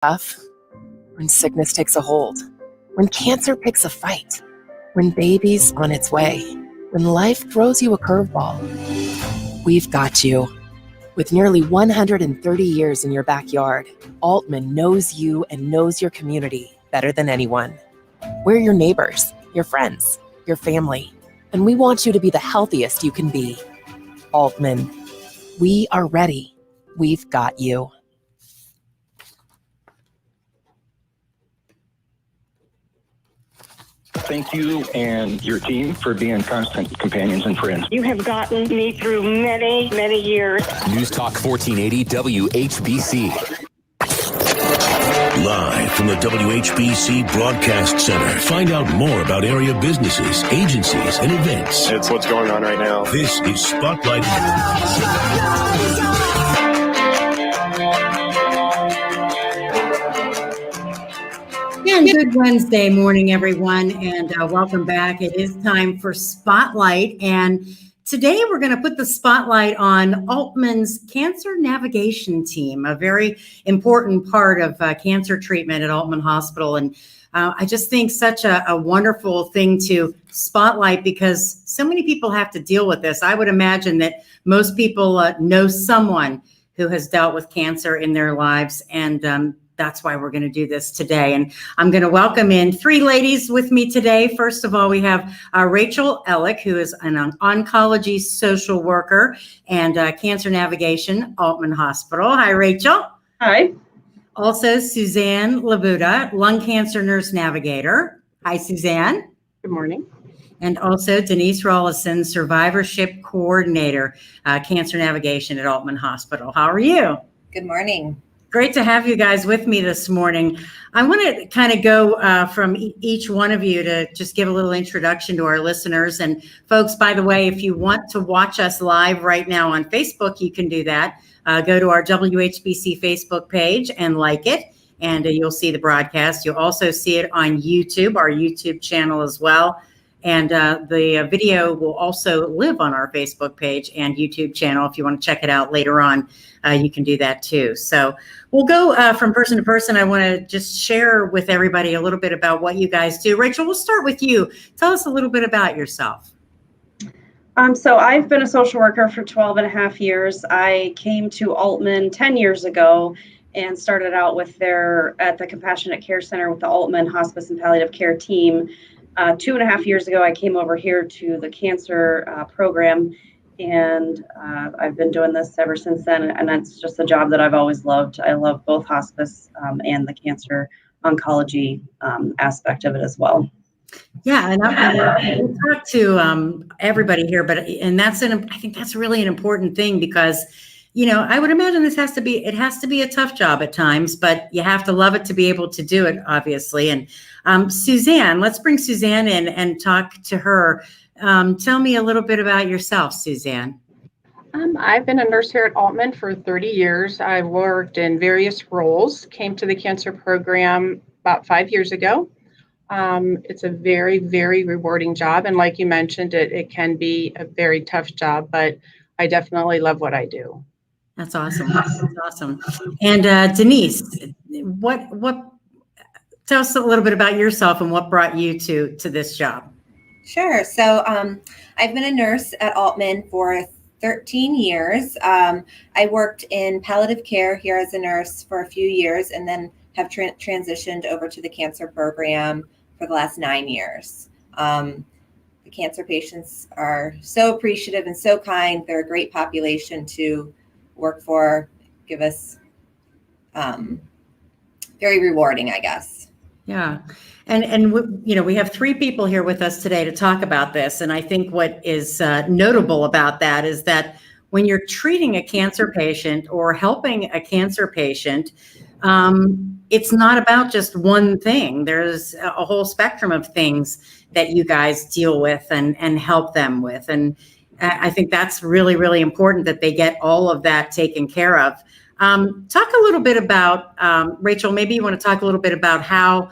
tough, when sickness takes a hold, when cancer picks a fight, when baby's on its way, when life throws you a curveball, we've got you. With nearly 130 years in your backyard, Aultman knows you and knows your community better than anyone. We're your neighbors, your friends, your family, and we want you to be the healthiest you can be. Aultman, we are ready. We've got you. Thank you and your team for being constant companions and friends. You have gotten me through many, many years. News Talk 1480 WHBC. Live from the WHBC Broadcast Center. Find out more about area businesses, agencies, and events. It's what's going on right now. This is Spotlight. And good Wednesday morning, everyone, and welcome back. It is time for Spotlight, and today we're going to put the spotlight on Aultman's Cancer Navigation Team, a very important part of cancer treatment at Aultman Hospital. And I just think such a wonderful thing to spotlight because so many people have to deal with this. I would imagine that most people know someone who has dealt with cancer in their lives, and that's why we're going to do this today. And I'm going to welcome in three ladies with me today. First of all, we have Rachel Elek, who is an oncology social worker and cancer navigation, Aultman Hospital. Hi, Rachel. Hi. Also, Suzanne LaBuda, lung cancer nurse navigator. Hi, Suzanne. Good morning. And also Denise Rollyson, survivorship coordinator, cancer navigation at Aultman Hospital. How are you? Good morning. Great to have you guys with me this morning. I want to kind of go from each one of you to just give a little introduction to our listeners. And folks, by the way, if you want to watch us live right now on Facebook, you can do that. Go to our WHBC Facebook page and like it, and you'll see the broadcast. You'll also see it on YouTube, our YouTube channel as well. And the video will also live on our Facebook page and YouTube channel. If you want to check it out later on, you can do that too. So we'll go from person to person. I want to just share with everybody a little bit about what you guys do. Rachel, we'll start with you. Tell us a little bit about yourself. So I've been a social worker for 12 and a half years. I came to Aultman 10 years ago and started out at the Compassionate Care Center with the Aultman Hospice and Palliative Care team. 2.5 years ago, I came over here to the cancer program, and I've been doing this ever since then, and it's just a job that I've always loved. I love both hospice and the cancer oncology aspect of it as well. Yeah, and we'll talk to everybody here, I think that's really an important thing because, you know, I would imagine it has to be a tough job at times, but you have to love it to be able to do it, obviously. And Suzanne, let's bring Suzanne in and talk to her. Tell me a little bit about yourself, Suzanne. I've been a nurse here at Aultman for 30 years. I've worked in various roles, came to the cancer program about 5 years ago. It's a very, very rewarding job. And like you mentioned, it can be a very tough job, but I definitely love what I do. That's awesome. That's awesome. And Denise, what tell us a little bit about yourself and what brought you to this job? Sure. So I've been a nurse at Aultman for 13 years. I worked in palliative care here as a nurse for a few years and then have transitioned over to the cancer program for the last 9 years. The cancer patients are so appreciative and so kind. They're a great population to work for, give us very rewarding, I guess. Yeah. And you know, we have three people here with us today to talk about this. And I think what is notable about that is that when you're treating a cancer patient or helping a cancer patient, it's not about just one thing. There's a whole spectrum of things that you guys deal with and help them with. And I think that's really, really important that they get all of that taken care of. Talk a little bit about, Rachel, maybe you want to talk a little bit about how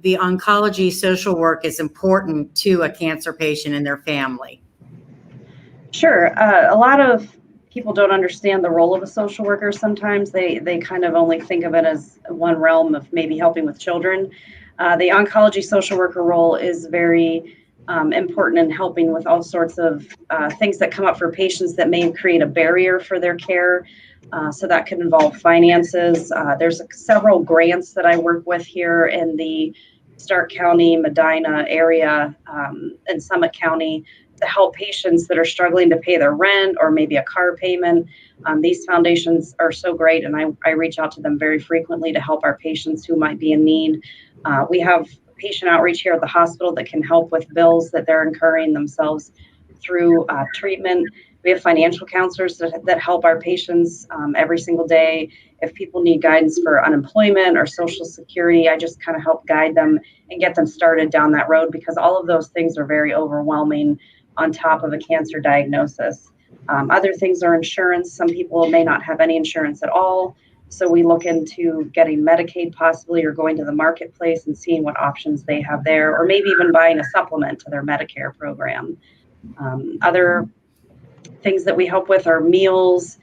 the oncology social work is important to a cancer patient and their family. Sure. A lot of people don't understand the role of a social worker sometimes. They kind of only think of it as one realm of maybe helping with children. The oncology social worker role is very important in helping with all sorts of things that come up for patients that may create a barrier for their care. So that could involve finances. There's several grants that I work with here in the Stark County, Medina area, and Summit County to help patients that are struggling to pay their rent or maybe a car payment. These foundations are so great, and I reach out to them very frequently to help our patients who might be in need. We have patient outreach here at the hospital that can help with bills that they're incurring themselves through treatment. We have financial counselors that help our patients every single day. If people need guidance for unemployment or Social Security, I just kind of help guide them and get them started down that road, because all of those things are very overwhelming on top of a cancer diagnosis. Other things are insurance. Some people may not have any insurance at all. So we look into getting Medicaid possibly, or going to the marketplace and seeing what options they have there, or maybe even buying a supplement to their Medicare program. Other things that we help with are meals.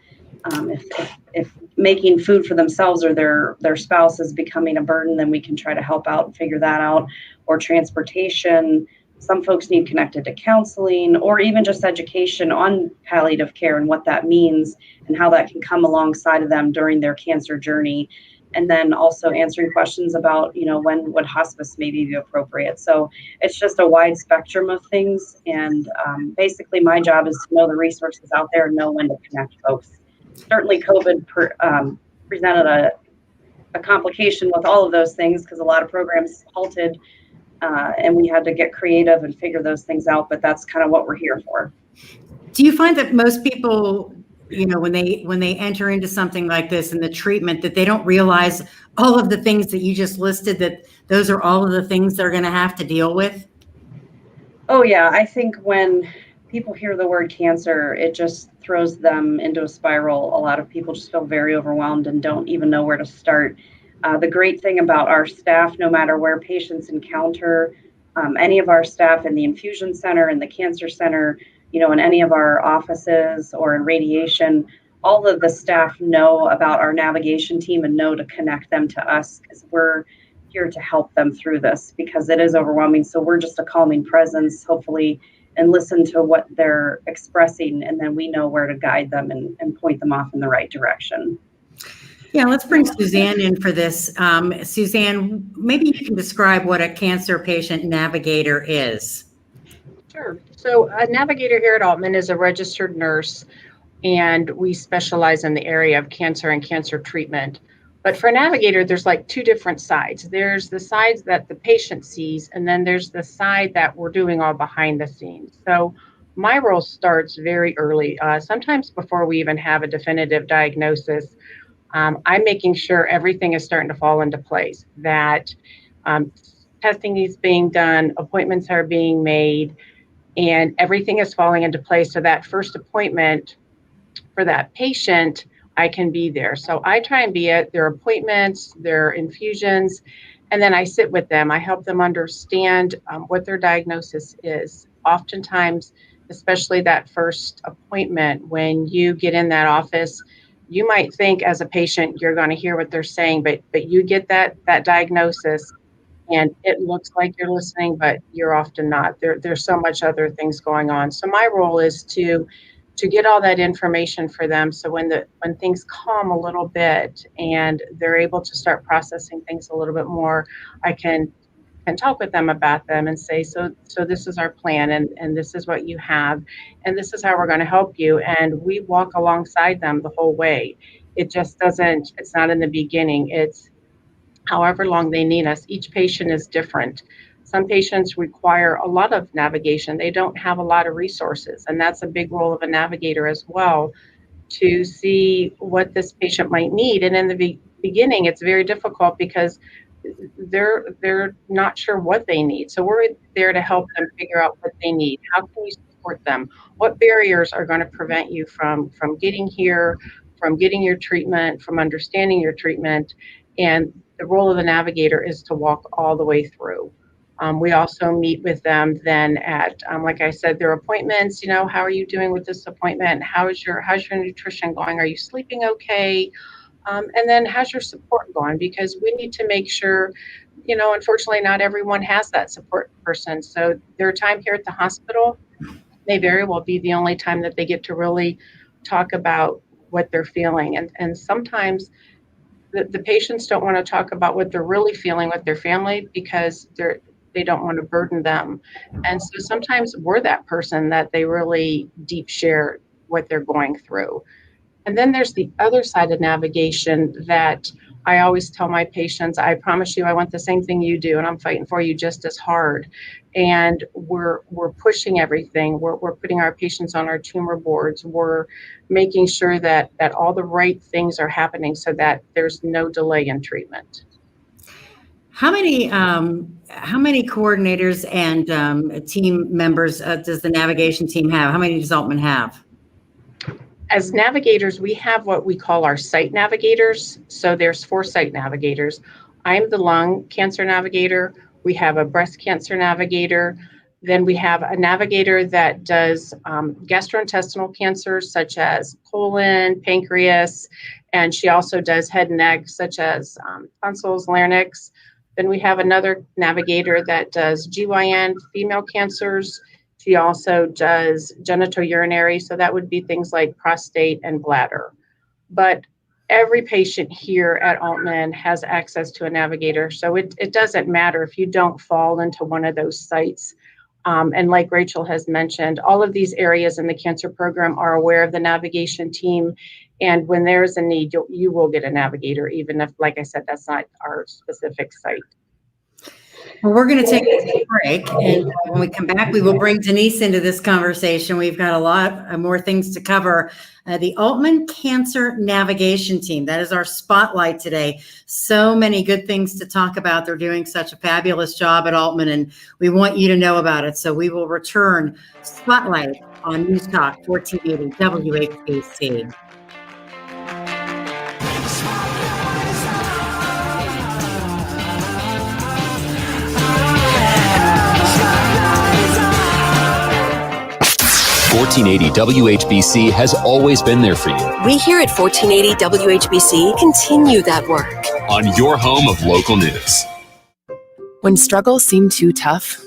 If making food for themselves or their spouse is becoming a burden, then we can try to help out and figure that out. Or transportation. Some folks need connected to counseling, or even just education on palliative care and what that means and how that can come alongside of them during their cancer journey. And then also answering questions about, when would hospice maybe be appropriate. So it's just a wide spectrum of things. And basically my job is to know the resources out there and know when to connect folks. Certainly COVID presented a complication with all of those things, because a lot of programs halted. And we had to get creative and figure those things out, but that's kind of what we're here for. Do you find that most people, when they enter into something like this and the treatment, that they don't realize all of the things that you just listed, that those are all of the things they're going to have to deal with? Oh yeah, I think when people hear the word cancer, it just throws them into a spiral. A lot of people just feel very overwhelmed and don't even know where to start. The great thing about our staff, no matter where patients encounter any of our staff in the infusion center, in the cancer center, in any of our offices or in radiation, all of the staff know about our navigation team and know to connect them to us, because we're here to help them through this, because it is overwhelming. So we're just a calming presence, hopefully, and listen to what they're expressing, and then we know where to guide them and point them off in the right direction. Yeah, let's bring Suzanne in for this. Suzanne, maybe you can describe what a cancer patient navigator is. Sure. So a navigator here at Aultman is a registered nurse, and we specialize in the area of cancer and cancer treatment. But for a navigator, there's like two different sides. There's the sides that the patient sees, and then there's the side that we're doing all behind the scenes. So my role starts very early, sometimes before we even have a definitive diagnosis. I'm making sure everything is starting to fall into place, that testing is being done, appointments are being made, and everything is falling into place. So that first appointment for that patient, I can be there. So I try and be at their appointments, their infusions, and then I sit with them. I help them understand what their diagnosis is. Oftentimes, especially that first appointment, when you get in that office, you might think as a patient you're going to hear what they're saying, but you get that diagnosis and it looks like you're listening, but you're often not. There's so much other things going on. So my role is to get all that information for them, so when things calm a little bit and they're able to start processing things a little bit more, I can talk with them about them and say, so this is our plan, and this is what you have, and this is how we're going to help you. And we walk alongside them the whole way. It's not in the beginning. It's however long they need us. Each patient is different. Some patients require a lot of navigation. They don't have a lot of resources, and that's a big role of a navigator as well, to see what this patient might need. And in the beginning, it's very difficult because they're not sure what they need. So we're there to help them figure out what they need. How can we support them? What barriers are going to prevent you from getting here, from getting your treatment, from understanding your treatment? And the role of the navigator is to walk all the way through. We also meet with them then at, like I said, their appointments. How are you doing with this appointment? How's your nutrition going? Are you sleeping okay? And then how's your support going? Because we need to make sure, unfortunately, not everyone has that support person. So their time here at the hospital may very well be the only time that they get to really talk about what they're feeling. And sometimes the patients don't want to talk about what they're really feeling with their family because they don't want to burden them. And so sometimes we're that person that they really deep share what they're going through. And then there's the other side of navigation that I always tell my patients, I promise you, I want the same thing you do, and I'm fighting for you just as hard. And we're pushing everything. We're putting our patients on our tumor boards. We're making sure that all the right things are happening so that there's no delay in treatment. How many coordinators and team members does the navigation team have? How many does Aultman have? As navigators, we have what we call our site navigators. So there's 4 site navigators. I'm the lung cancer navigator. We have a breast cancer navigator. Then we have a navigator that does gastrointestinal cancers such as colon, pancreas, and she also does head and neck such as tonsils, larynx. Then we have another navigator that does GYN, female cancers. She also does genitourinary, so that would be things like prostate and bladder. But every patient here at Aultman has access to a navigator, so it doesn't matter if you don't fall into one of those sites. And like Rachel has mentioned, all of these areas in the cancer program are aware of the navigation team. And when there's a need, you will get a navigator, even if, like I said, that's not our specific site. Well, we're going to take a break, and when we come back, we will bring Denise into this conversation. We've got a lot more things to cover. The Aultman Cancer Navigation Team, that is our spotlight today. So many good things to talk about. They're doing such a fabulous job at Aultman, and we want you to know about it. So we will return Spotlight on News Talk 1480 WHBC. .1480 WHBC has always been there for you. We here at 1480 WHBC continue that work. On your home of local news. When struggles seem too tough,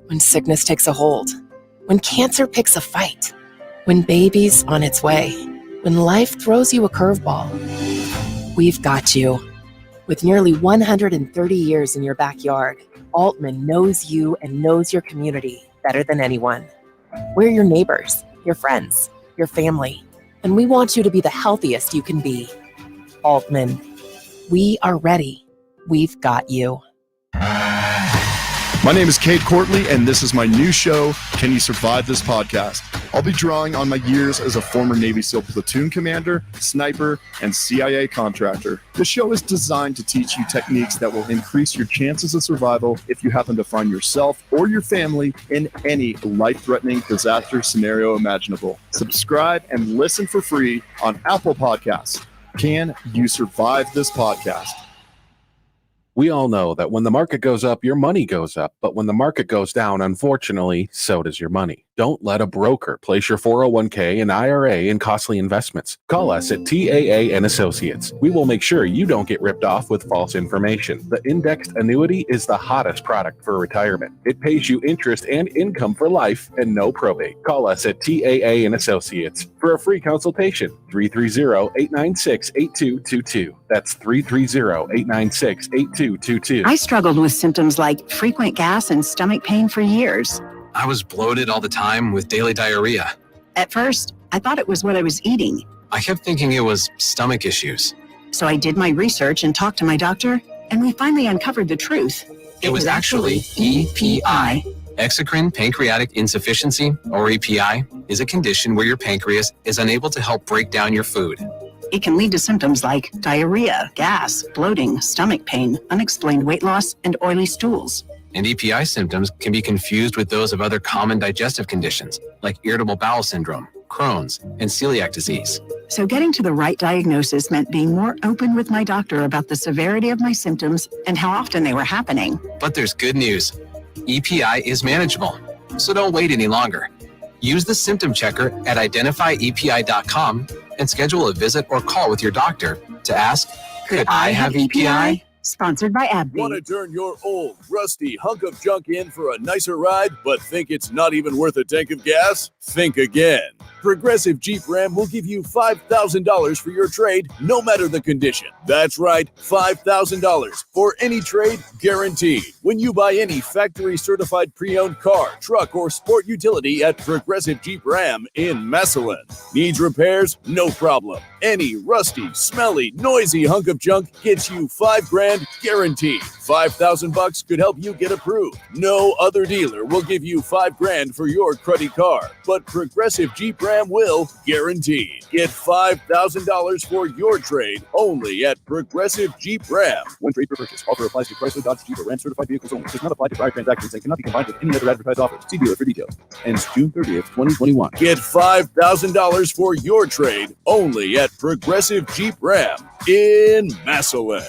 when sickness takes a hold, when cancer picks a fight, when baby's on its way, when life throws you a curveball, we've got you. With nearly 130 years in your backyard, Aultman knows you and knows your community better than anyone. We're your neighbors, your friends, your family, and we want you to be the healthiest you can be. Aultman, we are ready. We've got you. My name is Cade Courtley, and this is my new show, Can You Survive This Podcast? I'll be drawing on my years as a former Navy SEAL platoon commander, sniper, and CIA contractor. The show is designed to teach you techniques that will increase your chances of survival if you happen to find yourself or your family in any life-threatening disaster scenario imaginable. Subscribe and listen for free on Apple Podcasts. Can you survive this podcast? We all know that when the market goes up, your money goes up. But when the market goes down, unfortunately, so does your money. Don't let a broker place your 401k and IRA in costly investments. Call us at TAA and Associates. We will make sure you don't get ripped off with false information. The indexed annuity is the hottest product for retirement. It pays you interest and income for life and no probate. Call us at TAA and Associates for a free consultation. 330-896-8222. That's 330-896-8222. I struggled with symptoms like frequent gas and stomach pain for years. I was bloated all the time with daily diarrhea. At first, I thought it was what I was eating. I kept thinking it was stomach issues. So I did my research and talked to my doctor, and we finally uncovered the truth. It was actually EPI. Exocrine pancreatic insufficiency, or EPI, is a condition where your pancreas is unable to help break down your food. It can lead to symptoms like diarrhea, gas, bloating, stomach pain, unexplained weight loss, and oily stools. And EPI symptoms can be confused with those of other common digestive conditions, like irritable bowel syndrome, Crohn's, and celiac disease. So getting to the right diagnosis meant being more open with my doctor about the severity of my symptoms and how often they were happening. But there's good news. EPI is manageable, so don't wait any longer. Use the symptom checker at identifyepi.com and schedule a visit or call with your doctor to ask, could I have EPI? Sponsored by AbbVie. Want to turn your old, rusty hunk of junk in for a nicer ride, but think it's not even worth a tank of gas? Think again. Progressive Jeep Ram will give you $5,000 for your trade, no matter the condition. That's right, $5,000 for any trade, guaranteed. When you buy any factory-certified pre-owned car, truck, or sport utility at Progressive Jeep Ram in Massillon. Needs repairs? No problem. Any rusty, smelly, noisy hunk of junk gets you $5,000 guaranteed. $5,000 could help you get approved. No other dealer will give you $5,000 for your cruddy car, but Progressive Jeep Ram will, guaranteed. Get $5,000 for your trade only at Progressive Jeep Ram. One trade per purchase. Offer applies to Chrysler, Dodge, Jeep, or Ram certified vehicles only. Does not apply to prior transactions and cannot be combined with any other advertised offer. See dealer for details. Ends June 30th, 2021. Get $5,000 for your trade only at Progressive Jeep Ram in Massillon.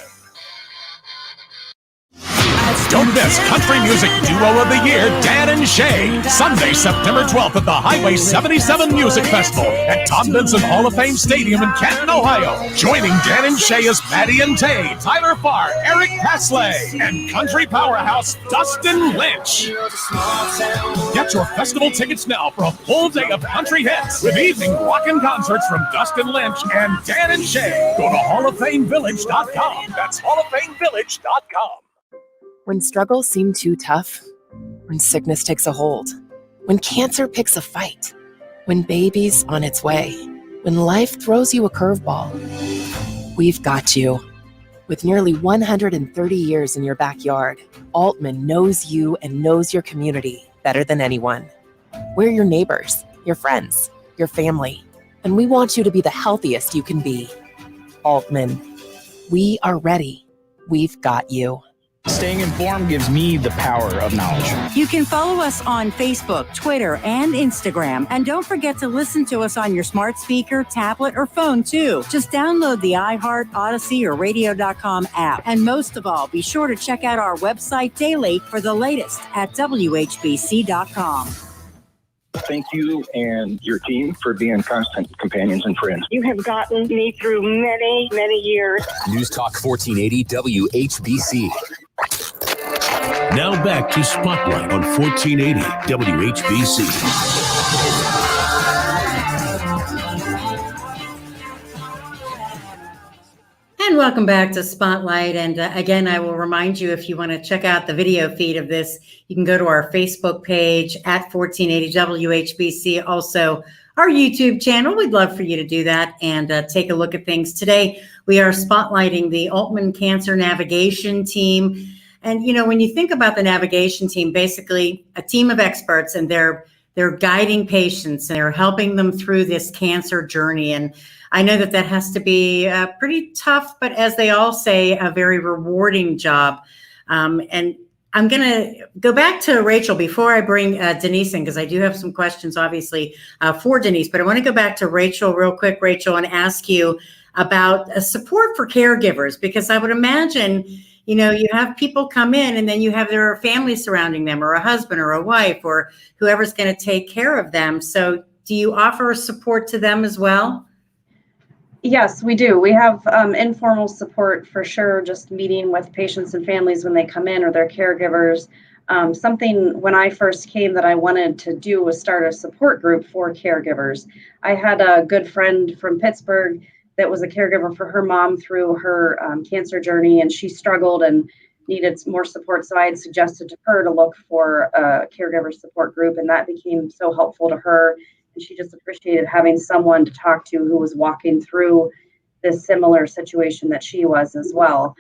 Don't miss Country Music Duo of the Year, Dan and Shay. Sunday, September 12th at the Highway 77 Music Festival at Tom Benson Hall of Fame Stadium in Canton, Ohio. Joining Dan and Shay is Maddie and Tay, Tyler Farr, Eric Pasley, and country powerhouse Dustin Lynch. Get your festival tickets now for a full day of country hits with evening rockin' concerts from Dustin Lynch and Dan and Shay. Go to halloffamevillage.com. That's halloffamevillage.com. When struggles seem too tough, when sickness takes a hold, when cancer picks a fight, when baby's on its way, when life throws you a curveball, we've got you. With nearly 130 years in your backyard, Aultman knows you and knows your community better than anyone. We're your neighbors, your friends, your family, and we want you to be the healthiest you can be. Aultman, we are ready. We've got you. Staying informed gives me the power of knowledge. You can follow us on Facebook, Twitter, and Instagram. And don't forget to listen to us on your smart speaker, tablet, or phone, too. Just download the iHeart, Odyssey, or radio.com app. And most of all, be sure to check out our website daily for the latest at WHBC.com. Thank you and your team for being constant companions and friends. You have gotten me through many, many years. News Talk 1480 WHBC. Now back to Spotlight on 1480 WHBC. And welcome back to Spotlight. And again, I will remind you, if you want to check out the video feed of this, you can go to our Facebook page at 1480 WHBC. Also, our YouTube channel. We'd love for you to do that and take a look at things. Today, we are spotlighting the Aultman Cancer Navigation Team. And, you know, when you think about the navigation team, basically a team of experts, and they're guiding patients and they're helping them through this cancer journey. And I know that has to be pretty tough, but as they all say, a very rewarding job. And I'm going to go back to Rachel before I bring Denise in, because I do have some questions, obviously, for Denise. But I want to go back to Rachel real quick, Rachel, and ask you about support for caregivers, because I would imagine, you know, you have people come in and then you have their family surrounding them, or a husband or a wife or whoever's going to take care of them. So do you offer support to them as well? Yes, we do. We have informal support for sure, just meeting with patients and families when they come in, or their caregivers. Something when I first came that I wanted to do was start a support group for caregivers. I had a good friend from Pittsburgh that was a caregiver for her mom through her cancer journey, and she struggled and needed more support. So I had suggested to her to look for a caregiver support group, and that became so helpful to her. And she just appreciated having someone to talk to who was walking through this similar situation that she was as well.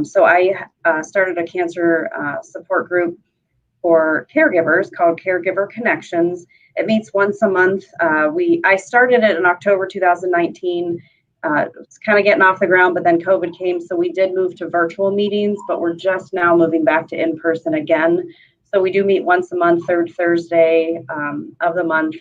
So I started a cancer support group for caregivers called Caregiver Connections. It meets once a month. I started it in October 2019. It's kind of getting off the ground, but then COVID came, so we did move to virtual meetings, but we're just now moving back to in-person again. So we do meet once a month, third Thursday of the month.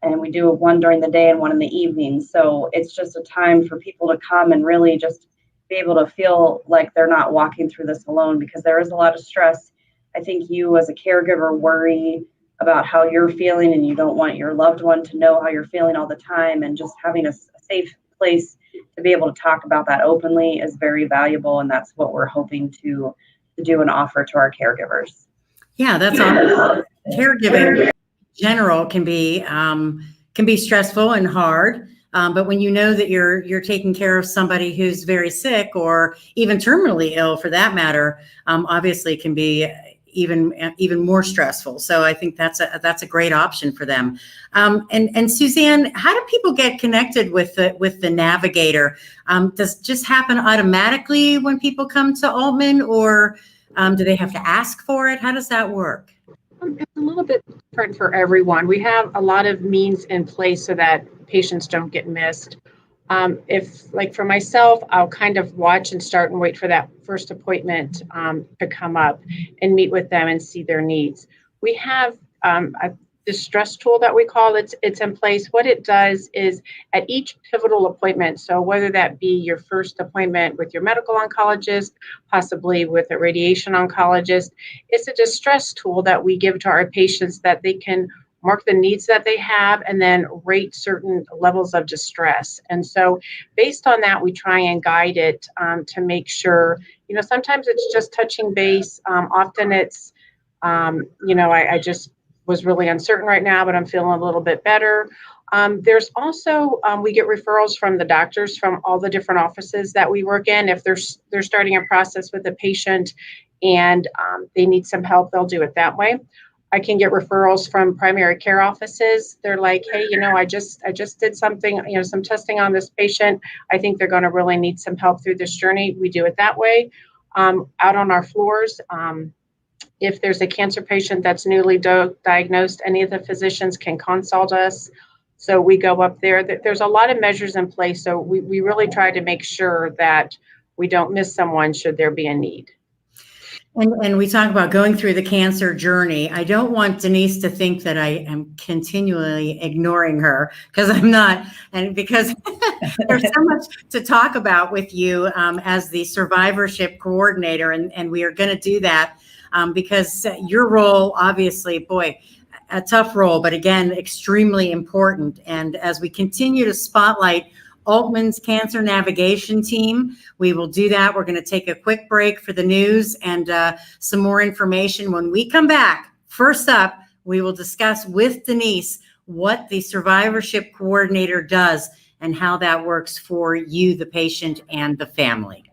And we do one during the day and one in the evening. So it's just a time for people to come and really just be able to feel like they're not walking through this alone, because there is a lot of stress I think you as a caregiver worry about how you're feeling, and you don't want your loved one to know how you're feeling all the time, and just having a safe place to be able to talk about that openly is very valuable, and that's what we're hoping to do and offer to our caregivers. Yeah, that's awesome. Caregiving in general can be stressful and hard. But when you know that you're taking care of somebody who's very sick or even terminally ill, for that matter, obviously it can be even more stressful. So I think that's a great option for them. And Suzanne, how do people get connected with the Navigator? Does it just happen automatically when people come to Aultman, or do they have to ask for it? How does that work? It's a little bit different for everyone. We have a lot of means in place so that patients don't get missed. If, like for myself, I'll kind of watch and start and wait for that first appointment to come up and meet with them and see their needs. We have a distress tool that we call it's in place. What it does is at each pivotal appointment, so whether that be your first appointment with your medical oncologist, possibly with a radiation oncologist, it's a distress tool that we give to our patients that they can mark the needs that they have and then rate certain levels of distress. And so based on that, we try and guide it to make sure, sometimes it's just touching base. Often it's, I just was really uncertain right now, but I'm feeling a little bit better. There's also, we get referrals from the doctors from all the different offices that we work in. If they're starting a process with a patient and they need some help, they'll do it that way. I can get referrals from primary care offices. They're like, hey, I just did something, some testing on this patient. I think they're going to really need some help through this journey. We do it that way. Out on our floors, if there's a cancer patient that's newly diagnosed, any of the physicians can consult us. So we go up there. There's a lot of measures in place. So we really try to make sure that we don't miss someone should there be a need. And we talk about going through the cancer journey. I don't want Denise to think that I am continually ignoring her, because I'm not. And because there's so much to talk about with you as the survivorship coordinator. And we are going to do that because your role, obviously, boy, a tough role, but again, extremely important. And as we continue to spotlight Aultman's Cancer Navigation Team, we will do that. We're going to take a quick break for the news and some more information. When we come back, first up, we will discuss with Denise what the survivorship coordinator does and how that works for you, the patient, and the family.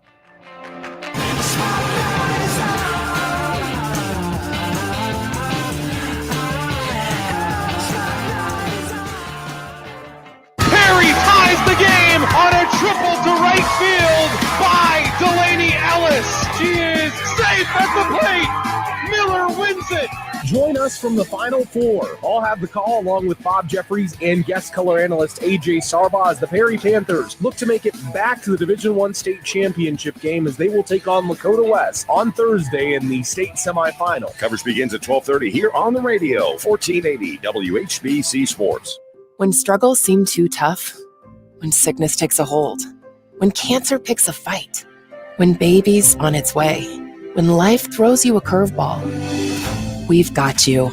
On a triple to right field by Delaney Ellis. She is safe at the plate. Miller wins it. Join us from the Final Four. I'll have the call along with Bob Jeffries and guest color analyst AJ Sarba as the Perry Panthers look to make it back to the Division I state championship game as they will take on Lakota West on Thursday in the state semifinal. Coverage begins at 12:30 here on the radio, 1480 WHBC Sports. When struggles seem too tough, when sickness takes a hold, when cancer picks a fight, when baby's on its way, when life throws you a curveball, we've got you.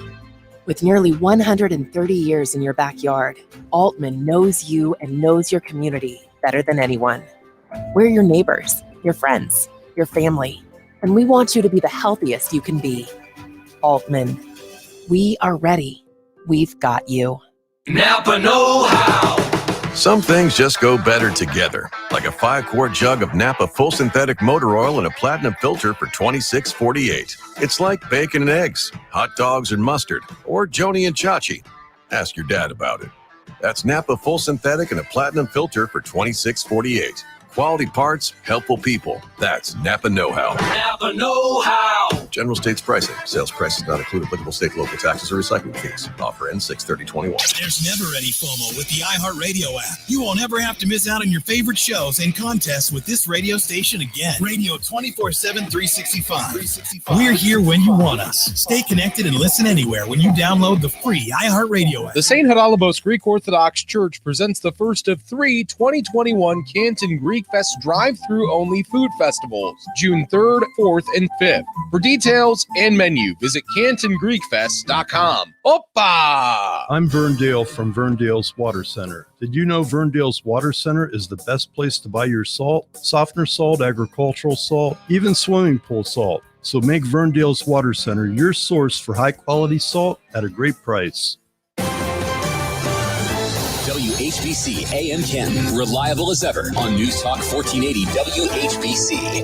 With nearly 130 years in your backyard, Aultman knows you and knows your community better than anyone. We're your neighbors, your friends, your family, and we want you to be the healthiest you can be. Aultman, we are ready. We've got you. Napa know-how. Some things just go better together, like a 5-quart jug of Napa full synthetic motor oil and a platinum filter for $26.48. It's like bacon and eggs, hot dogs and mustard, or Joni and Chachi. Ask your dad about it. That's Napa full synthetic and a platinum filter for $26.48. Quality parts, helpful people. That's Napa know-how. Napa know-how. General States pricing. Sales prices not include applicable state, local taxes, or recycling fees. Offer ends 6/30/21. There's never any FOMO with the iHeartRadio app. You won't ever have to miss out on your favorite shows and contests with this radio station again. Radio 24/7, 365. We're here when you want us. Stay connected and listen anywhere when you download the free iHeartRadio app. The St. Hadalabos Greek Orthodox Church presents the first of 3 2021 Canton Greek Fest drive-through only food festivals, June 3rd, 4th, and 5th. For details details and menu, visit CantonGreekFest.com. Opa! I'm Verndale from Verndale's Water Center. Did you know Verndale's Water Center is the best place to buy your salt, softener salt, agricultural salt, even swimming pool salt? So make Verndale's Water Center your source for high-quality salt at a great price. WHBC AM Canton, reliable as ever on News Talk 1480 WHBC.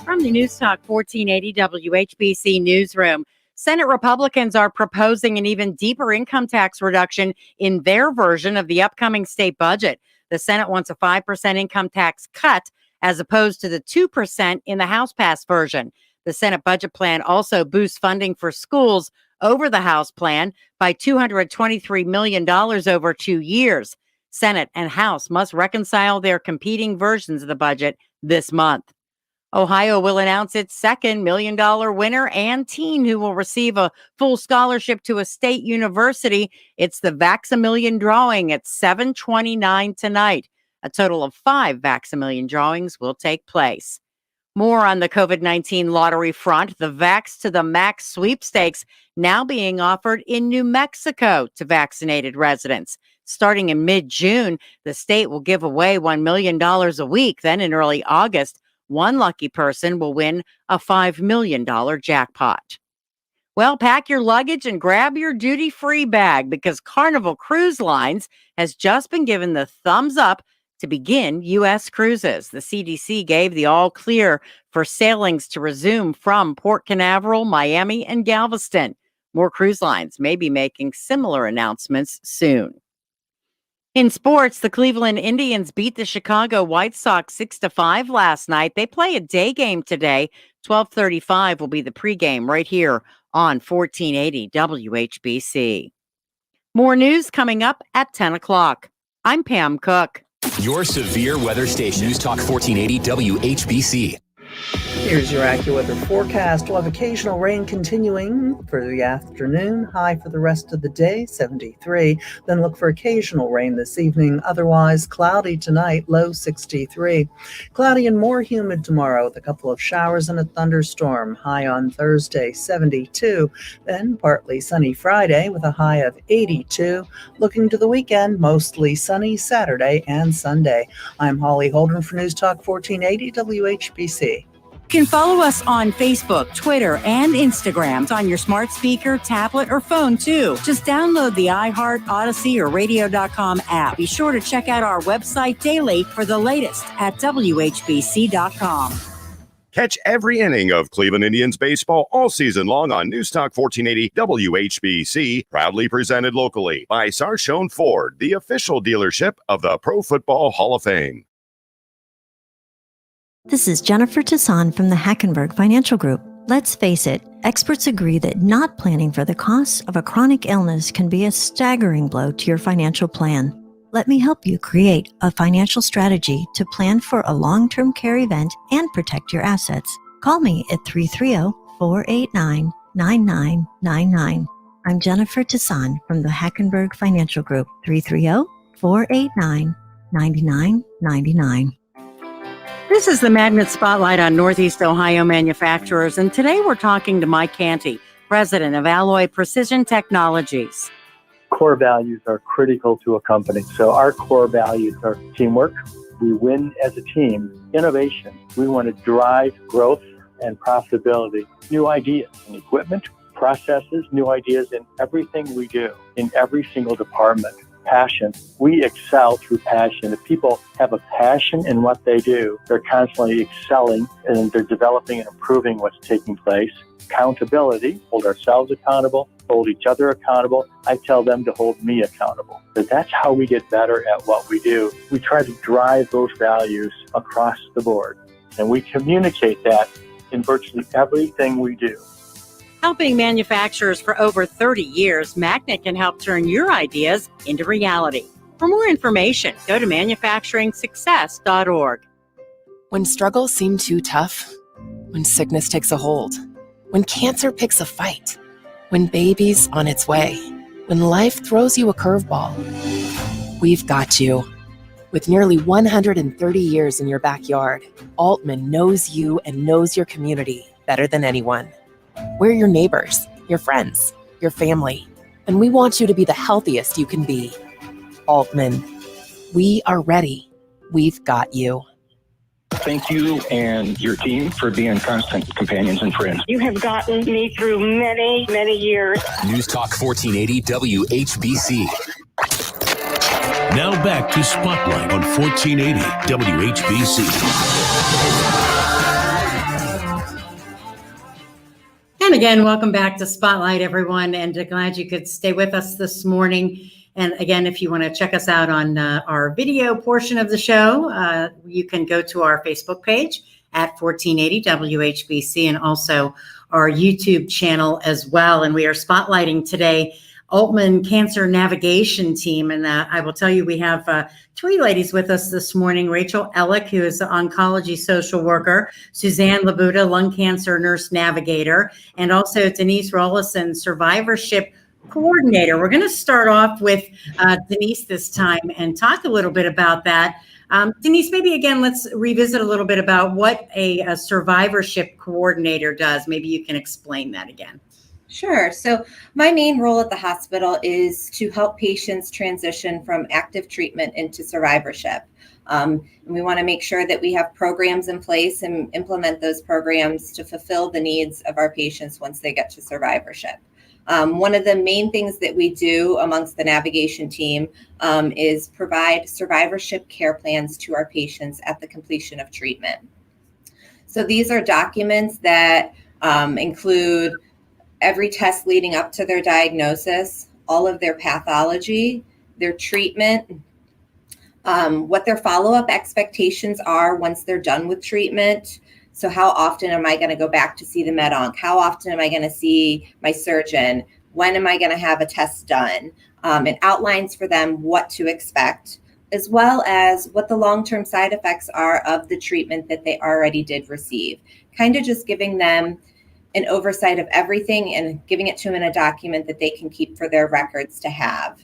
From the News Talk 1480 WHBC newsroom, Senate Republicans are proposing an even deeper income tax reduction in their version of the upcoming state budget. The Senate wants a 5% income tax cut as opposed to the 2% in the House-passed version. The Senate budget plan also boosts funding for schools over the House plan by $223 million over 2 years. Senate and House must reconcile their competing versions of the budget this month. Ohio will announce its second $1 million winner and teen who will receive a full scholarship to a state university. It's the Vax-A-Million drawing at 7:29 tonight. A total of 5 Vax-A-Million drawings will take place. More on the COVID-19 lottery front, the Vax to the Max sweepstakes now being offered in New Mexico to vaccinated residents. Starting in mid-June, the state will give away $1 million a week. Then in early August, one lucky person will win a $5 million jackpot. Well, pack your luggage and grab your duty-free bag because Carnival Cruise Lines has just been given the thumbs up to begin U.S. cruises. The CDC gave the all clear for sailings to resume from Port Canaveral, Miami, and Galveston. More cruise lines may be making similar announcements soon. In sports, the Cleveland Indians beat the Chicago White Sox 6-5 last night. They play a day game today. 12:35 will be the pregame right here on 1480 WHBC. More news coming up at 10 o'clock. I'm Pam Cook. Your severe weather station, News Talk 1480 WHBC. Here's your AccuWeather forecast. We'll have occasional rain continuing for the afternoon. High for the rest of the day, 73. Then look for occasional rain this evening. Otherwise, cloudy tonight, low 63. Cloudy and more humid tomorrow with a couple of showers and a thunderstorm. High on Thursday, 72. Then partly sunny Friday with a high of 82. Looking to the weekend, mostly sunny Saturday and Sunday. I'm Holly Holden for News Talk 1480 WHBC. You can follow us on Facebook, Twitter, and Instagram. It's on your smart speaker, tablet, or phone, too. Just download the iHeart, Odyssey, or Radio.com app. Be sure to check out our website daily for the latest at WHBC.com. Catch every inning of Cleveland Indians baseball all season long on News Talk 1480 WHBC, proudly presented locally by Sarchone Ford, the official dealership of the Pro Football Hall of Fame. This is Jennifer Tassan from the Hackenberg Financial Group. Let's face it, experts agree that not planning for the costs of a chronic illness can be a staggering blow to your financial plan. Let me help you create a financial strategy to plan for a long-term care event and protect your assets. Call me at 330-489-9999. I'm Jennifer Tassan from the Hackenberg Financial Group, 330-489-9999. This is the Magnet Spotlight on Northeast Ohio manufacturers, and today we're talking to Mike Canty, president of Alloy Precision Technologies. Core values are critical to a company. So our core values are teamwork. We win as a team. Innovation. We want to drive growth and profitability. New ideas in equipment, processes, new ideas in everything we do, in every single department. Passion. We excel through passion. If people have a passion in what they do, they're constantly excelling and they're developing and improving what's taking place. Accountability, hold ourselves accountable, hold each other accountable. I tell them to hold me accountable. But that's how we get better at what we do. We try to drive those values across the board, and we communicate that in virtually everything we do. Helping manufacturers for over 30 years, Magnet can help turn your ideas into reality. For more information, go to manufacturingsuccess.org. When struggles seem too tough, when sickness takes a hold, when cancer picks a fight, when baby's on its way, when life throws you a curveball, we've got you. With nearly 130 years in your backyard, Aultman knows you and knows your community. better than anyone. We're your neighbors, your friends, your family, and we want you to be the healthiest you can be. Aultman, we are ready. We've got you. Thank you and your team for being constant companions and friends. You have gotten me through many, many years. News Talk 1480 WHBC. Now back to Spotlight on 1480 WHBC. And again, welcome back to Spotlight, everyone. And glad you could stay with us this morning. And again, if you want to check us out on our video portion of the show, you can go to our Facebook page at 1480 WHBC and also our YouTube channel as well. And we are spotlighting today Aultman Cancer Navigation Team. And I will tell you, we have three ladies with us this morning. Rachel Elek, who is the Oncology Social Worker, Suzanne LaBuda, Lung Cancer Nurse Navigator, and also Denise Rollyson, Survivorship Coordinator. We're going to start off with Denise this time and talk a little bit about that. Denise, maybe again, let's revisit a little bit about what a survivorship coordinator does. Maybe you can explain that again. Sure. So my main role at the hospital is to help patients transition from active treatment into survivorship. And we want to make sure that we have programs in place and implement those programs to fulfill the needs of our patients once they get to survivorship. One of the main things that we do amongst the navigation team is provide survivorship care plans to our patients at the completion of treatment. So these are documents that include every test leading up to their diagnosis, all of their pathology, their treatment, what their follow-up expectations are once they're done with treatment. So how often am I going to go back to see the med onc? How often am I going to see my surgeon? When am I going to have a test done? It outlines for them what to expect, as well as what the long-term side effects are of the treatment that they already did receive. Kind of just giving them an oversight of everything and giving it to them in a document that they can keep for their records to have.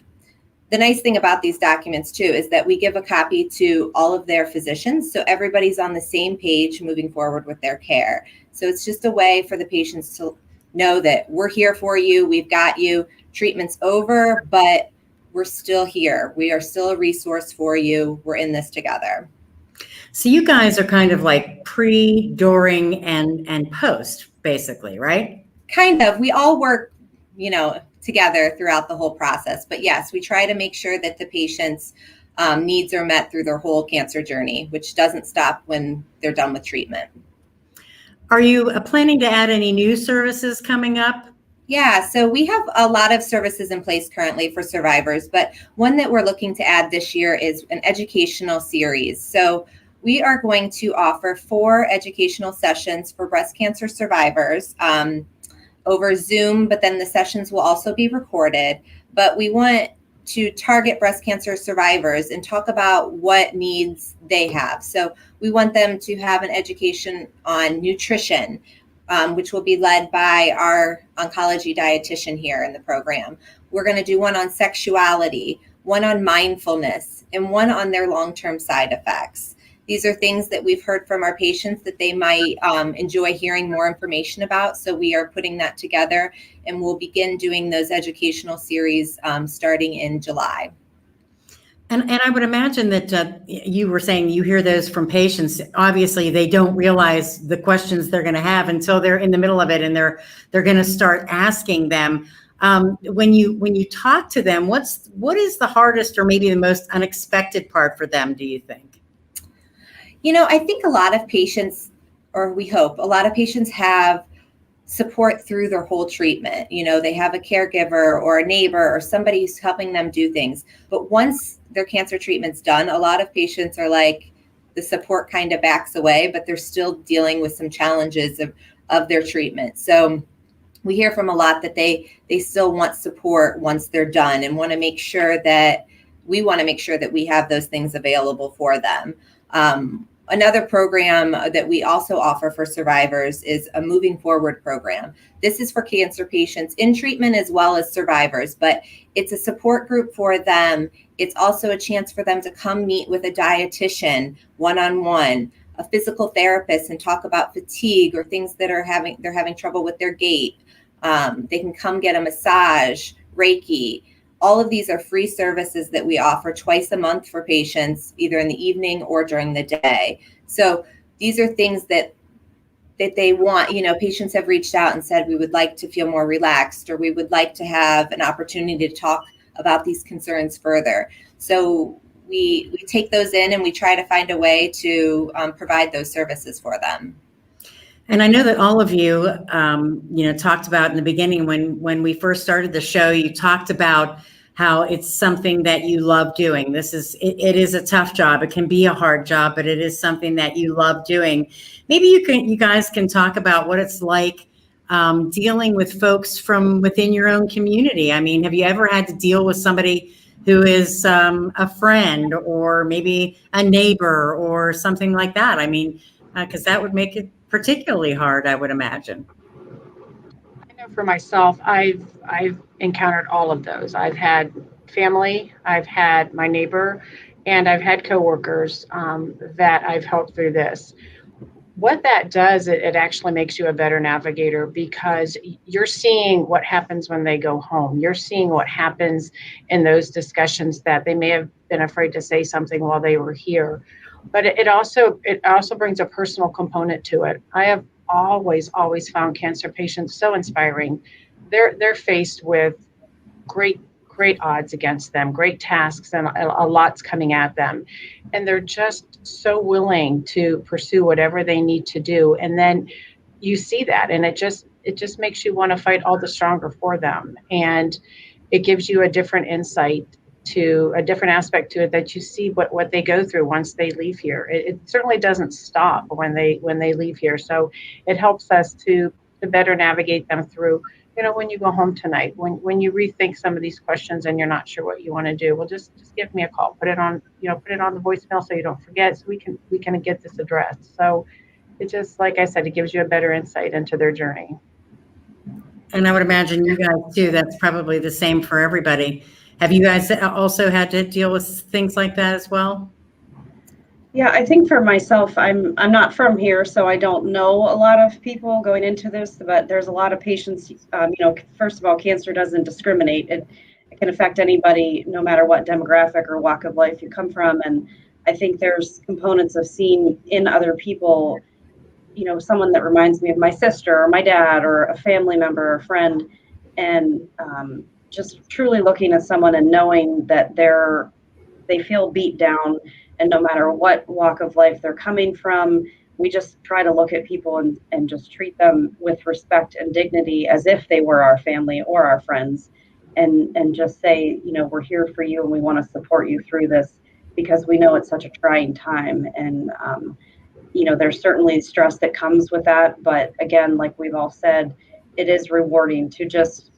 The nice thing about these documents too is that we give a copy to all of their physicians, so everybody's on the same page moving forward with their care. So it's just a way for the patients to know that we're here for you, we've got you, treatment's over, but we're still here. We are still a resource for you. We're in this together. So you guys are kind of like pre, during, and post, basically, right? Kind of. We all work, together throughout the whole process. But yes, we try to make sure that the patient's needs are met through their whole cancer journey, which doesn't stop when they're done with treatment. Are you planning to add any new services coming up? Yeah, so we have a lot of services in place currently for survivors, but one that we're looking to add this year is an educational series. So we are going to offer 4 educational sessions for breast cancer survivors over Zoom, but then the sessions will also be recorded. But we want to target breast cancer survivors and talk about what needs they have. So we want them to have an education on nutrition, which will be led by our oncology dietitian here in the program. We're going to do one on sexuality, one on mindfulness, and one on their long-term side effects. These are things that we've heard from our patients that they might enjoy hearing more information about. So we are putting that together, and we'll begin doing those educational series starting in July. And I would imagine that you were saying you hear those from patients. Obviously, they don't realize the questions they're going to have until they're in the middle of it, and they're going to start asking them. When you talk to them, what is the hardest or maybe the most unexpected part for them, do you think? I think a lot of patients, or we hope, a lot of patients have support through their whole treatment. They have a caregiver or a neighbor or somebody who's helping them do things. But once their cancer treatment's done, a lot of patients are like, the support kind of backs away, but they're still dealing with some challenges of their treatment. So we hear from a lot that they still want support once they're done and want to make sure that we have those things available for them. Another program that we also offer for survivors is a Moving Forward program. This is for cancer patients in treatment as well as survivors, but it's a support group for them. It's also a chance for them to come meet with a dietitian one-on-one, a physical therapist and talk about fatigue or things that they're having trouble with their gait. They can come get a massage, Reiki. All of these are free services that we offer twice a month for patients, either in the evening or during the day. So these are things that they want. Patients have reached out and said, we would like to feel more relaxed, or we would like to have an opportunity to talk about these concerns further. So we take those in and we try to find a way to provide those services for them. And I know that all of you, talked about in the beginning when we first started the show, you talked about how it's something that you love doing. It is a tough job. It can be a hard job, but it is something that you love doing. Maybe you guys can talk about what it's like dealing with folks from within your own community. I mean, have you ever had to deal with somebody who is a friend or maybe a neighbor or something like that? I mean, because that would make it particularly hard, I would imagine. I know for myself, I've encountered all of those. I've had family, I've had my neighbor, and I've had coworkers that I've helped through this. What that does, it actually makes you a better navigator, because you're seeing what happens when they go home. You're seeing what happens in those discussions that they may have been afraid to say something while they were here. But it also brings a personal component to it. I have always found cancer patients so inspiring. They're faced with great odds against them, great tasks, and a lot's coming at them. And they're just so willing to pursue whatever they need to do. And then you see that, and it just makes you want to fight all the stronger for them. And it gives you a different insight to a different aspect to it, that you see what they go through once they leave here. It certainly doesn't stop when they leave here. So it helps us to better navigate them through, when you go home tonight, when you rethink some of these questions and you're not sure what you want to do, well, just give me a call, put it on the voicemail so you don't forget, so we can get this addressed. So it just, like I said, it gives you a better insight into their journey. And I would imagine you guys too, that's probably the same for everybody. Have you guys also had to deal with things like that as well? Yeah, I think for myself, I'm not from here, so I don't know a lot of people going into this, but there's a lot of patients. First of all, cancer doesn't discriminate. It can affect anybody, no matter what demographic or walk of life you come from. And I think there's components of seeing in other people, someone that reminds me of my sister or my dad or a family member or friend, and just truly looking at someone and knowing that they feel beat down, and no matter what walk of life they're coming from, we just try to look at people and just treat them with respect and dignity as if they were our family or our friends, and just say, we're here for you and we want to support you through this, because we know it's such a trying time. And there's certainly stress that comes with that, but again, like we've all said, it is rewarding to just,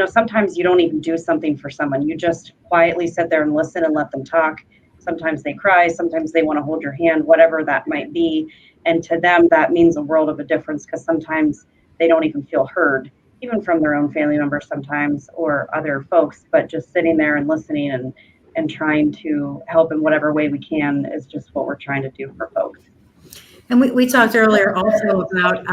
sometimes you don't even do something for someone. You just quietly sit there and listen and let them talk. Sometimes they cry, sometimes they want to hold your hand, whatever that might be. And to them, that means a world of a difference, because sometimes they don't even feel heard, even from their own family members sometimes, or other folks. But just sitting there and listening and trying to help in whatever way we can is just what we're trying to do for folks. And we talked earlier also about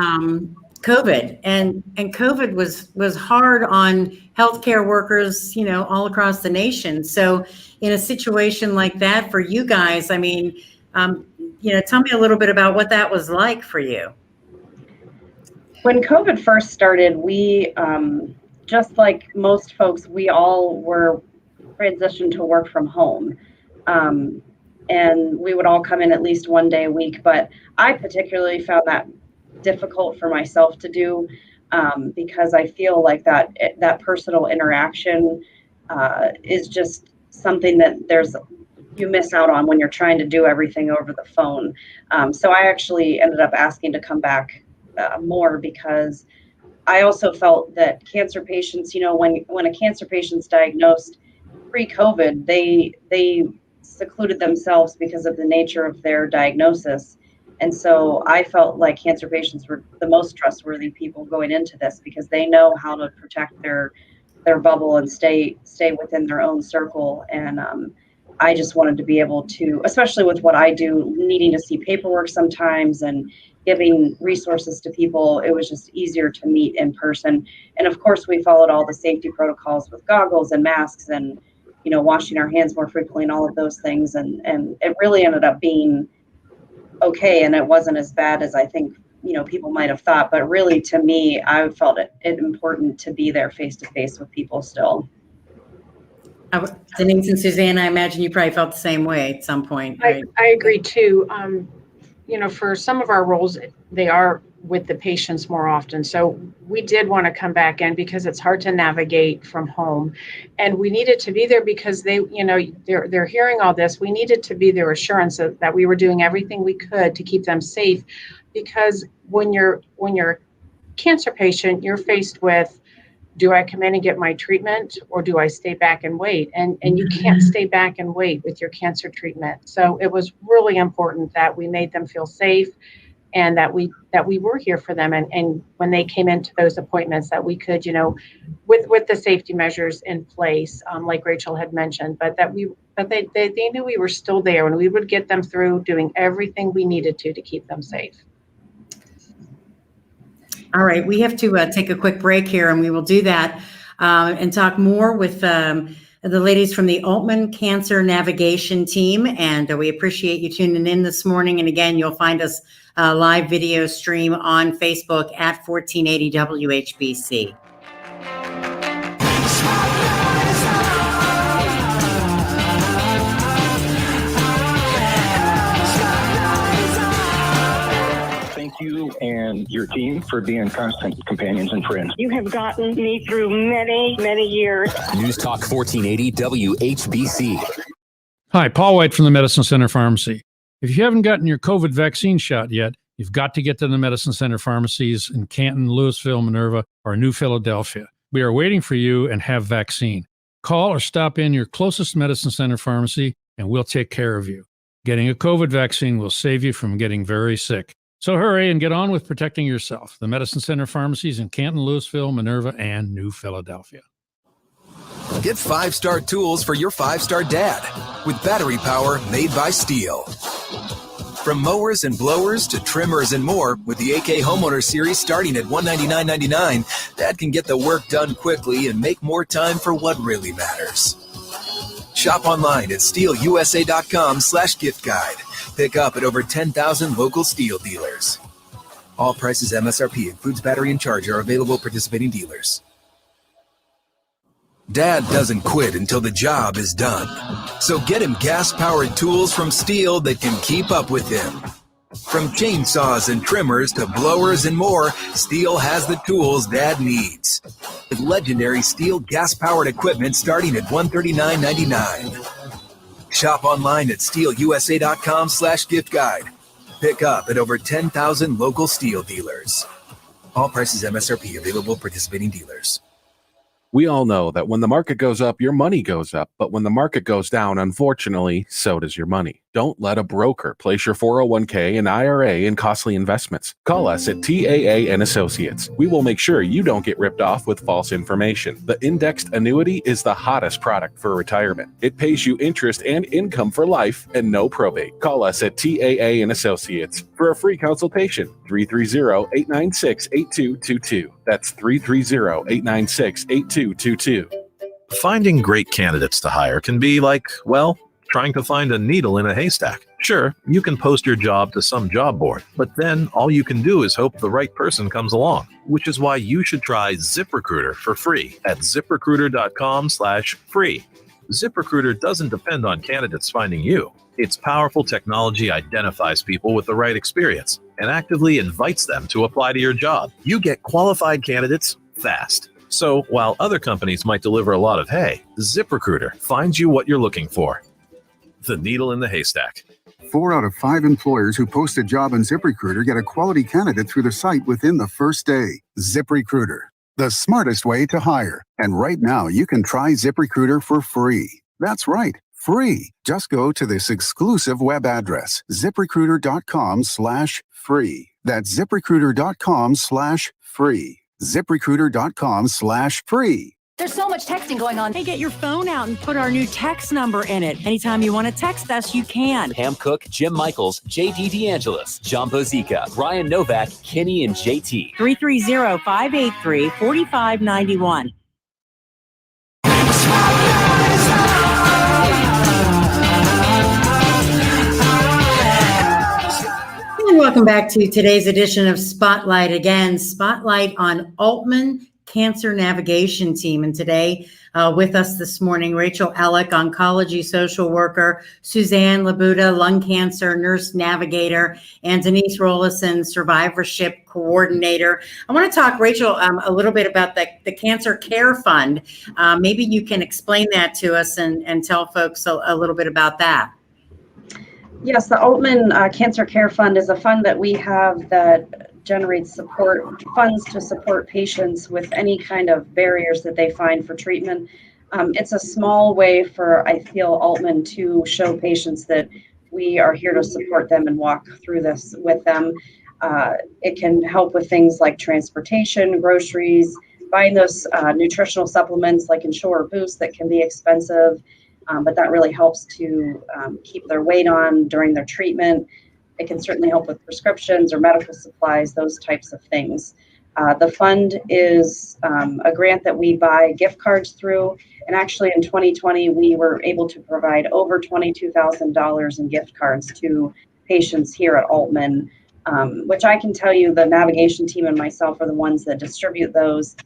COVID, and COVID was hard on healthcare workers, all across the nation. So in a situation like that for you guys, I mean, tell me a little bit about what that was like for you. When COVID first started, we, just like most folks, we all were transitioned to work from home. And we would all come in at least one day a week, but I particularly found that difficult for myself to do, because I feel like that personal interaction is just something that you miss out on when you're trying to do everything over the phone. So I actually ended up asking to come back more, because I also felt that cancer patients, when a cancer patient's diagnosed pre-COVID, they secluded themselves because of the nature of their diagnosis. And so I felt like cancer patients were the most trustworthy people going into this, because they know how to protect their bubble and stay within their own circle. And I just wanted to be able to, especially with what I do, needing to see paperwork sometimes and giving resources to people, it was just easier to meet in person. And of course, we followed all the safety protocols with goggles and masks and, washing our hands more frequently and all of those things. And it really ended up being okay. And it wasn't as bad as I think, people might have thought. But really, to me, I felt it important to be there face to face with people still. Denise and Suzanne, I imagine you probably felt the same way at some point, right? I agree too. For some of our roles, they are with the patients more often. So we did want to come back in because it's hard to navigate from home. And we needed to be there because they're hearing all this. We needed to be their assurance that we were doing everything we could to keep them safe. Because when you're a cancer patient, you're faced with, do I come in and get my treatment or do I stay back and wait? And you can't stay back and wait with your cancer treatment. So it was really important that we made them feel safe and that we were here for them. And when they came into those appointments that we could, with the safety measures in place, like Rachel had mentioned, but they knew we were still there and we would get them through doing everything we needed to keep them safe. All right, we have to take a quick break here, and we will do that and talk more with the ladies from the Aultman Cancer Navigation Team. And we appreciate you tuning in this morning. And again, you'll find us live video stream on Facebook at 1480 WHBC. Thank you and your team for being constant companions and friends. You have gotten me through many, many years. News Talk 1480 WHBC. Hi, Paul White from the Medicine Center Pharmacy. If you haven't gotten your COVID vaccine shot yet, you've got to get to the Medicine Center pharmacies in Canton, Louisville, Minerva, or New Philadelphia. We are waiting for you and have vaccine. Call or stop in your closest Medicine Center pharmacy, and we'll take care of you. Getting a COVID vaccine will save you from getting very sick. So hurry and get on with protecting yourself. The Medicine Center pharmacies in Canton, Louisville, Minerva, and New Philadelphia. Get 5-star tools for your 5-star dad with battery power made by Steel. From mowers and blowers to trimmers and more, with the AK Homeowner Series starting at $199.99, Dad can get the work done quickly and make more time for what really matters. Shop online at steelusa.com/gift guide. Pick up at over 10,000 local Steel dealers. All prices MSRP, includes battery and charger, are available at participating dealers. Dad doesn't quit until the job is done. So get him gas-powered tools from Steel that can keep up with him. From chainsaws and trimmers to blowers and more, Steel has the tools Dad needs. With legendary Steel gas-powered equipment starting at $139.99. Shop online at steelusa.com/gift guide. Pick up at over 10,000 local Steel dealers. All prices MSRP, available at participating dealers. We all know that when the market goes up, your money goes up. But when the market goes down, unfortunately, so does your money. Don't let a broker place your 401k and IRA in costly investments. Call us at TAA and Associates. We will make sure you don't get ripped off with false information. The indexed annuity is the hottest product for retirement. It pays you interest and income for life and no probate. Call us at TAA and Associates for a free consultation. 330-896-8222. That's 330-896-8222. Finding great candidates to hire can be like, well, trying to find a needle in a haystack. Sure, you can post your job to some job board, but then all you can do is hope the right person comes along, which is why you should try ZipRecruiter for free at ZipRecruiter.com/free. ZipRecruiter doesn't depend on candidates finding you. Its powerful technology identifies people with the right experience and actively invites them to apply to your job. You get qualified candidates fast. So while other companies might deliver a lot of hay, ZipRecruiter finds you what you're looking for. The needle in the haystack. 4 out of 5 employers who post a job on ZipRecruiter get a quality candidate through the site within the first day. ZipRecruiter, the smartest way to hire. And right now, you can try ZipRecruiter for free. That's right, free. Just go to this exclusive web address, ZipRecruiter.com/free. That's ZipRecruiter.com/free. ZipRecruiter.com/free. There's so much texting going on. Hey, get your phone out and put our new text number in it. Anytime you want to text us, you can. Pam Cook, Jim Michaels, J.D. DeAngelis, John Bozica, Brian Novak, Kenny, and JT. 330-583-4591. And welcome back to today's edition of Spotlight. Again, Spotlight on Aultman Cancer Navigation Team. And today with us this morning, Rachel Elek, Oncology Social Worker, Suzanne LaBuda, Lung Cancer Nurse Navigator, and Denise Rollyson, Survivorship Coordinator. I want to talk, Rachel, a little bit about the Cancer Care Fund. Maybe you can explain that to us and tell folks a little bit about that. Yes, the Aultman Cancer Care Fund is a fund that we have that generates funds to support patients with any kind of barriers that they find for treatment. It's a small way for, I feel, Aultman to show patients that we are here to support them and walk through this with them. It can help with things like transportation, groceries, buying those nutritional supplements like Ensure Boost that can be expensive, but that really helps to keep their weight on during their treatment. It can certainly help with prescriptions or medical supplies, those types of things. The fund is a grant that we buy gift cards through. And actually in 2020, we were able to provide over $22,000 in gift cards to patients here at Aultman, which I can tell you the navigation team and myself are the ones that distribute those.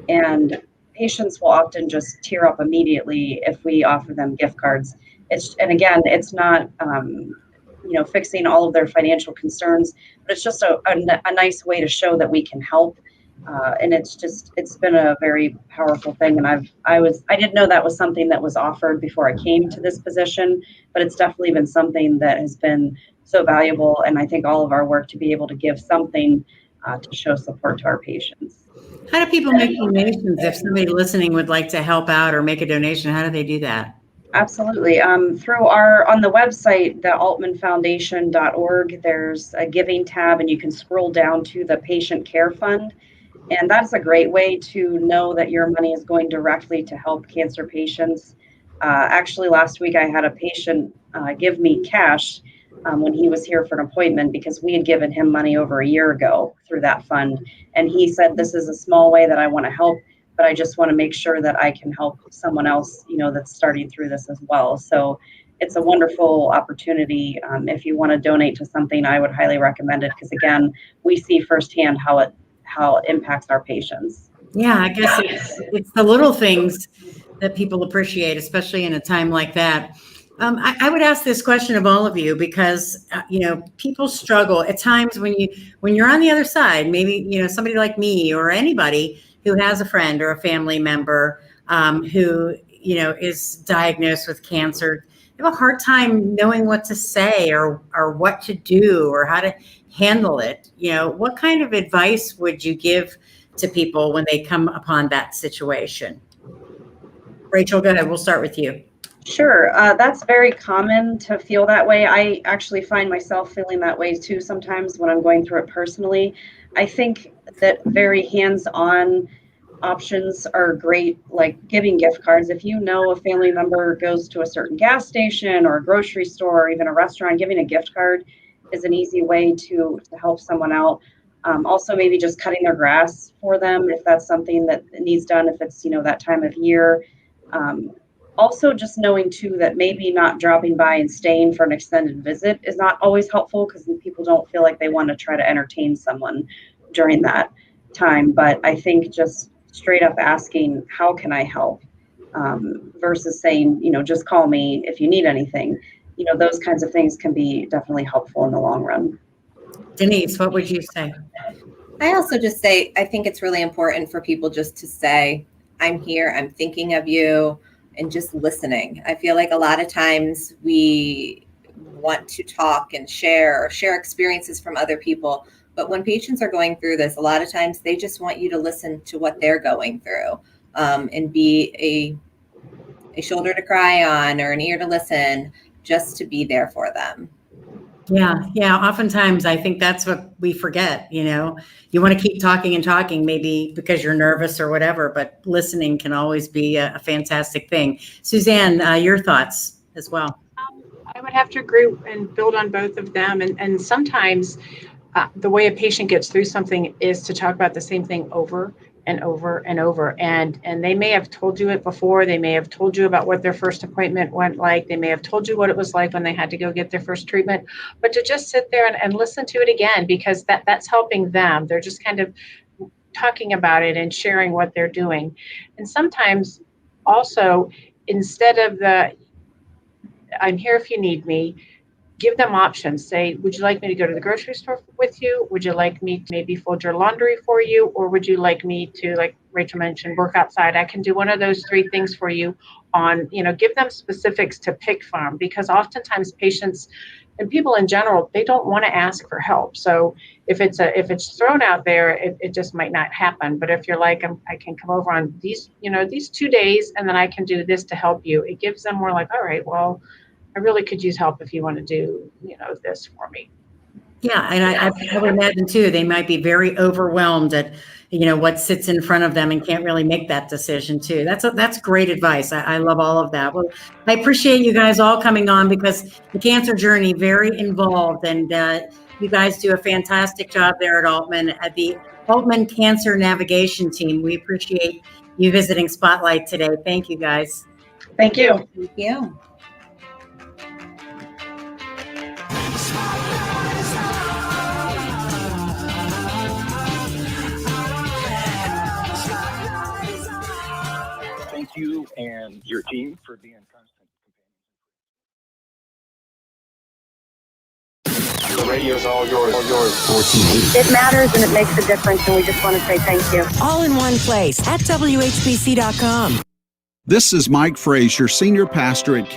And patients will often just tear up immediately if we offer them gift cards. And again, it's not fixing all of their financial concerns, but it's just a nice way to show that we can help. And it's been a very powerful thing. And I didn't know that was something that was offered before I came to this position, but it's definitely been something that has been so valuable. And I think all of our work to be able to give something to show support to our patients. How do people make donations? If somebody listening would like to help out or make a donation, how do they do that? Absolutely. On the website, the altmanfoundation.org, there's a giving tab and you can scroll down to the patient care fund. And that's a great way to know that your money is going directly to help cancer patients. Actually, last week I had a patient give me cash when he was here for an appointment because we had given him money over a year ago through that fund. And he said, this is a small way that I want to help, but I just want to make sure that I can help someone else, that's starting through this as well. So it's a wonderful opportunity. If you want to donate to something, I would highly recommend it because again, we see firsthand how it impacts our patients. Yeah, I guess it's the little things that people appreciate, especially in a time like that. I would ask this question of all of you because people struggle at times when you're on the other side. Maybe somebody like me or anybody who has a friend or a family member who is diagnosed with cancer. They have a hard time knowing what to say or what to do or how to handle it. What kind of advice would you give to people when they come upon that situation? Rachel, go ahead. We'll start with you. Sure. That's very common to feel that way. I actually find myself feeling that way too sometimes when I'm going through it personally. I think that very hands-on options are great, like giving gift cards. If you know a family member goes to a certain gas station or a grocery store or even a restaurant, giving a gift card is an easy way to help someone out. Also, maybe just cutting their grass for them if that's something that needs done, if it's that time of year. Also, just knowing too that maybe not dropping by and staying for an extended visit is not always helpful because people don't feel like they want to try to entertain someone during that time. But I think just straight up asking, how can I help? Versus saying, just call me if you need anything. Those kinds of things can be definitely helpful in the long run. Denise, what would you say? I also just say, I think it's really important for people just to say, I'm here, I'm thinking of you, and just listening. I feel like a lot of times we want to talk and share experiences from other people. But when patients are going through this, a lot of times they just want you to listen to what they're going through and be a shoulder to cry on or an ear to listen, just to be there for them. Yeah. Oftentimes I think that's what we forget, you know. You want to keep talking and talking, maybe because you're nervous or whatever, but listening can always be a fantastic thing. Suzanne, your thoughts as well. I would have to agree and build on both of them. And sometimes the way a patient gets through something is to talk about the same thing over and over and over. And they may have told you it before. They may have told you about what their first appointment went like. They may have told you what it was like when they had to go get their first treatment. But to just sit there and listen to it again, because that's helping them. They're just kind of talking about it and sharing what they're doing. And sometimes also, instead of I'm here if you need me, give them options. Say, would you like me to go to the grocery store with you? Would you like me to maybe fold your laundry for you? Or would you like me to, like Rachel mentioned, work outside? I can do one of those three things for you give them specifics to pick from, because oftentimes patients and people in general, they don't want to ask for help. So if it's thrown out there, it just might not happen. But if you're like, I can come over on these 2 days and then I can do this to help you, it gives them more like, all right, well, I really could use help if you want to do, this for me. Yeah. And I would imagine too, they might be very overwhelmed at, what sits in front of them and can't really make that decision too. That's great advice. I love all of that. Well, I appreciate you guys all coming on, because the cancer journey, very involved, and you guys do a fantastic job there at Aultman, at the Aultman Cancer Navigation Team. We appreciate you visiting Spotlight today. Thank you guys. Thank you. Thank you. Thank you and your team for being constant companions. The radio's all yours. All yours. 1480. It matters and it makes a difference, and we just want to say thank you. All in one place at WHBC.com. This is Mike Frazier, Senior Pastor at